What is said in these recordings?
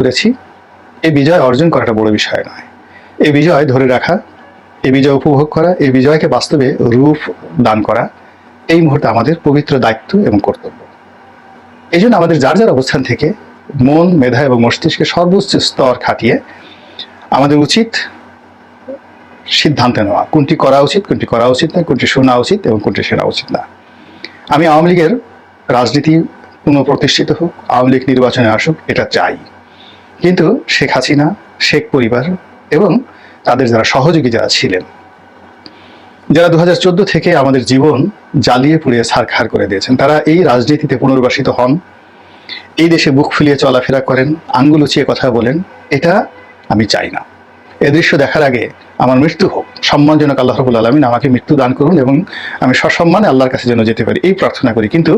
করেছি। এই বিজয় অর্জন করাটা বড় বিষয় নয়, এই বিজয় ধরে রাখা, এই বিজয় উপভোগ করা, এই বিজয়কে বাস্তবে রূপ দান করা এই মুহূর্তে আমাদের পবিত্র দায়িত্ব এবং কর্তব্য। এই জন্য আমাদের যার যার অবস্থান থেকে মন, মেধা এবং মস্তিষ্কের সর্বোচ্চ স্তর খাটিয়ে আমাদের উচিত সিদ্ধান্ত নেওয়া, কোনটি করা উচিত, কোনটি করা উচিত না, কোনটি শোনা উচিত এবং কোনটি শোনা উচিত না। আমি আওয়ামী লীগের রাজনীতি পুনঃপ্রতিষ্ঠিত হোক, আওয়ামী লীগ নির্বাচনে আসুক, এটা চাই। কিন্তু শেখ হাসিনা, শেখ পরিবার এবং তাদের যারা সহযোগী যারা ছিলেন, যারা 2014 থেকে আমাদের জীবন জ্বালিয়ে পুড়িয়ে ছারখার করে দিয়েছেন, তারা এই রাজনীতিতে পুনর্বাসিত হন, এই দেশে বুক ফুলিয়ে চলাফেরা করেন, আঙ্গুল উঁচিয়ে কথা বলেন, এটা আমি চাই না। এ দৃশ্য দেখার আগে আমার মৃত্যু হোক, সম্মানজনক আল্লাহ রাব্বুল আলামিন আমাকে মৃত্যু দান করুন এবং আমি সসম্মানে আল্লাহর কাছে যেন যেতে পারি, এই প্রার্থনা করি। কিন্তু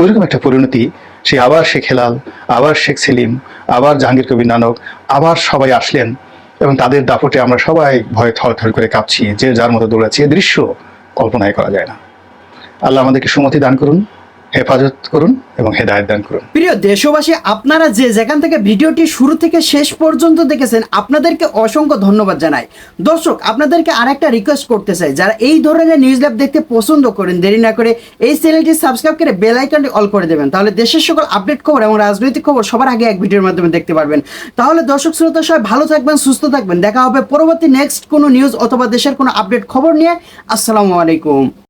ওইরকম একটা পরিণতি, সে আবার শেখ হেলাল, আবার শেখ সেলিম, আবার জাহাঙ্গীর কবির নানক, আবার সবাই আসলেন এবং তাদের দাপটে আমরা সবাই ভয়ে থরথর করে কাঁপছি, যে যার মতো দৌড়াচ্ছি, এ দৃশ্য কল্পনাই করা যায় না। আল্লাহ আমাদেরকে সুমতি দান করুন, হেফাজত করুন এবং হেদায়েত দান করুন। প্রিয় দেশবাসী, আপনারা যে যেখান থেকে ভিডিওটি শুরু থেকে শেষ পর্যন্ত দেখেছেন, আপনাদেরকে অসংখ্য ধন্যবাদ জানাই। দর্শক, আপনাদেরকে আরেকটা রিকোয়েস্ট করতে চাই, যারা এই ধরনের নিউজ ল্যাব দেখতে পছন্দ করেন, দেরি না করে এই চ্যানেলটি সাবস্ক্রাইব করে বেল আইকনটি অল করে দেবেন, তাহলে দেশের সকল আপডেট খবর এবং রাজনৈতিক খবর সবার আগে এক ভিডিওর মাধ্যমে দেখতে পারবেন। তাহলে দর্শক শ্রোতা সবাই ভালো থাকবেন, সুস্থ থাকবেন, দেখা হবে পরবর্তী নেক্সট কোনো নিউজ অথবা দেশের কোনো আপডেট খবর নিয়ে। আসসালামু আলাইকুম।